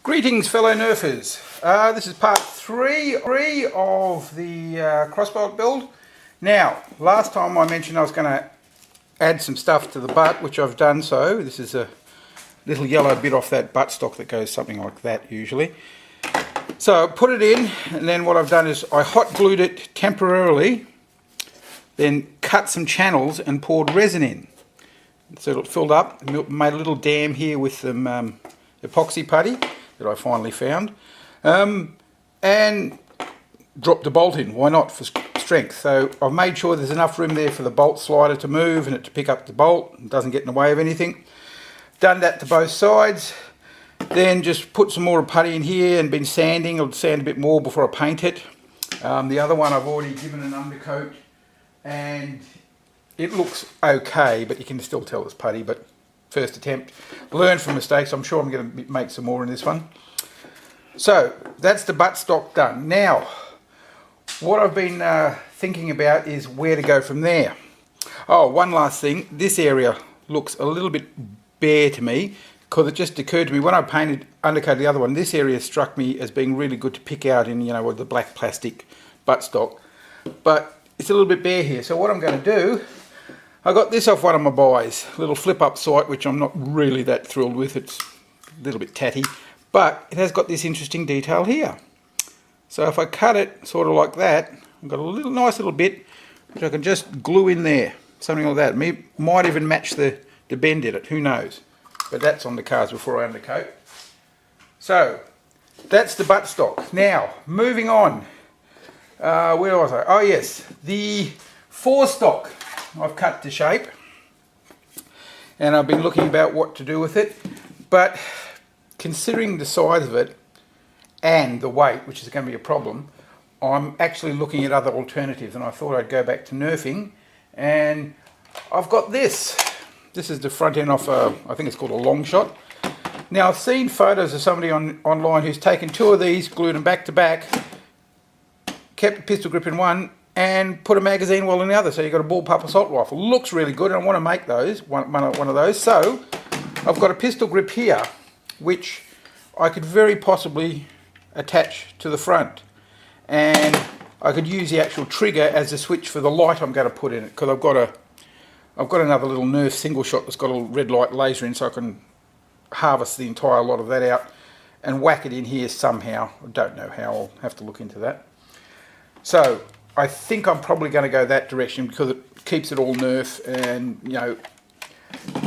Greetings fellow nerfers, this is part 3 of the Crossbolt build. Now, last time I mentioned I was going to add some stuff to the butt, which I've done so. This is a little yellow bit off that buttstock that goes something like that usually. So I put it in, and then what I've done is I hot glued it temporarily, then cut some channels and poured resin in. So it filled up, made a little dam here with some epoxy putty that I finally found, and dropped a bolt in. Why not, for strength? So I've made sure there's enough room there for the bolt slider to move and it to pick up the bolt. It doesn't get in the way of anything. Done that to both sides. Then just put some more putty in here and been sanding. I'll sand a bit more before I paint it. The other one I've already given an undercoat and it looks okay, but you can still tell it's putty. But first attempt, learn from mistakes. I'm sure I'm going to make some more in this one. So that's the buttstock done. Now what I've been thinking about is where to go from there. Oh, one last thing, this area looks a little bit bare to me because it just occurred to me when I undercoated the other one, this area struck me as being really good to pick out in, with the black plastic buttstock, but it's a little bit bare here. So what I'm going to do, I got this off one of my buys, a little flip-up sight, which I'm not really that thrilled with. It's a little bit tatty, but it has got this interesting detail here. So if I cut it sort of like that, I've got a nice little bit which I can just glue in there, something like that. Might even match the bend in it, who knows. But that's on the cards before I undercoat. So that's the buttstock. Now moving on, where was I? Oh yes, the forestock I've cut to shape, and I've been looking about what to do with it, but considering the size of it and the weight, which is going to be a problem, I'm actually looking at other alternatives, and I thought I'd go back to nerfing, and I've got this. This is the front end off I think it's called a long shot. Now I've seen photos of somebody online who's taken two of these, glued them back to back, kept a pistol grip in one, and put a magazine well in the other, so you've got a bullpup assault rifle. Looks really good, and I want to make those, one of those. So I've got a pistol grip here, which I could very possibly attach to the front, and I could use the actual trigger as a switch for the light I'm going to put in it, because I've got another little Nerf single shot that's got a little red light laser in, so I can harvest the entire lot of that out and whack it in here somehow. I don't know how, I'll have to look into that. So I think I'm probably going to go that direction because it keeps it all Nerf and,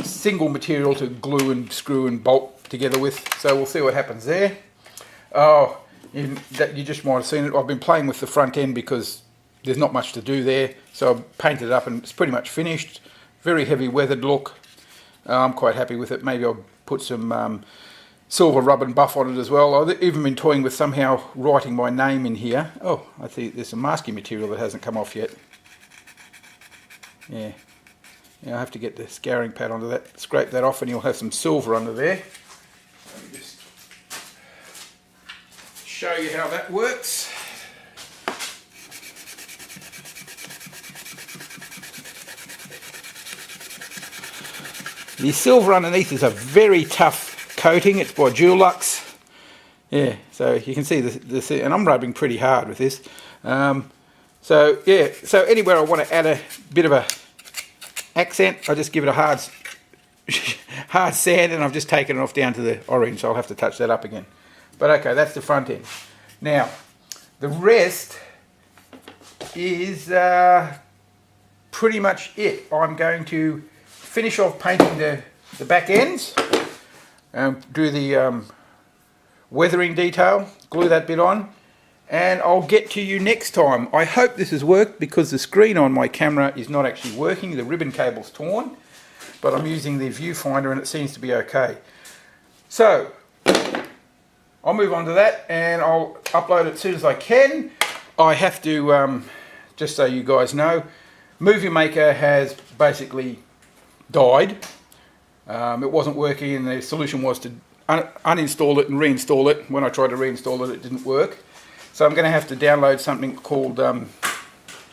single material to glue and screw and bolt together with. So we'll see what happens there. Oh, you just might have seen it. I've been playing with the front end because there's not much to do there. So I've painted it up and it's pretty much finished. Very heavy weathered look. I'm quite happy with it. Maybe I'll put some silver rub and buff on it as well. I've even been toying with somehow writing my name in here. Oh, I think there's some masking material that hasn't come off yet. Yeah, I have to get the scouring pad onto that, scrape that off, and you'll have some silver under there. Let me just show you how that works. The silver underneath is a very tough coating. It's by Dulux. Yeah, so you can see this, and I'm rubbing pretty hard with this. So yeah, so anywhere I want to add a bit of a accent, I just give it a hard sand, and I've just taken it off down to the orange, so I'll have to touch that up again. But okay, that's the front end. Now, the rest is pretty much it. I'm going to finish off painting the back ends, do the weathering detail, glue that bit on, and I'll get to you next time. I hope this has worked because the screen on my camera is not actually working. The ribbon cable's torn, but I'm using the viewfinder and it seems to be okay. So I'll move on to that and I'll upload it as soon as I can. I have to, just so you guys know, Movie Maker has basically died. It wasn't working, and the solution was to uninstall it and reinstall it. When I tried to reinstall it, it didn't work. So I'm going to have to download something called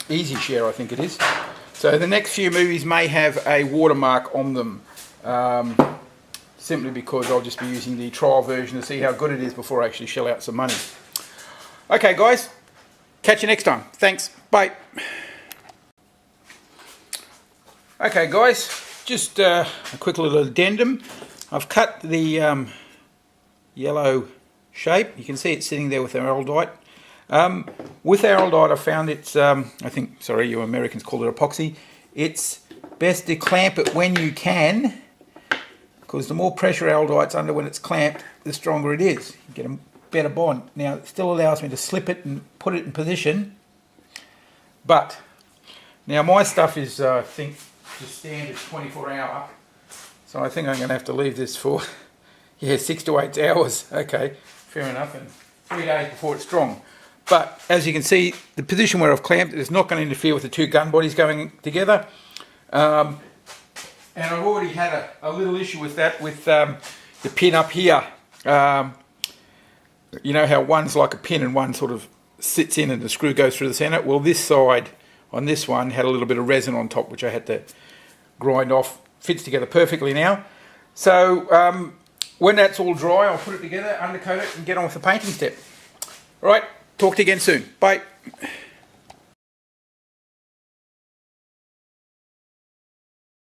Easy Share, I think it is. So the next few movies may have a watermark on them. simply because I'll just be using the trial version to see how good it is before I actually shell out some money. Okay guys, catch you next time. Thanks, bye. Okay guys, just a quick little addendum. I've cut the yellow shape. You can see it sitting there with araldite. With araldite I found it's, I think, sorry, you Americans call it epoxy. It's best to clamp it when you can, because the more pressure araldite's under when it's clamped, the stronger it is. You get a better bond. Now it still allows me to slip it and put it in position, but now my stuff is I think just standard 24-hour, so I think I'm going to have to leave this for 6 to 8 hours. Okay, fair enough, and 3 days before it's strong. But as you can see, the position where I've clamped it is not going to interfere with the two gun bodies going together. And I've already had a little issue with that, with the pin up here. You know how one's like a pin and one sort of sits in and the screw goes through the centre? Well, this side on this one had a little bit of resin on top, which I had to grind off. Fits together perfectly now. So when that's all dry, I'll put it together, undercoat it, and get on with the painting step. All right. Talk to you again soon. Bye.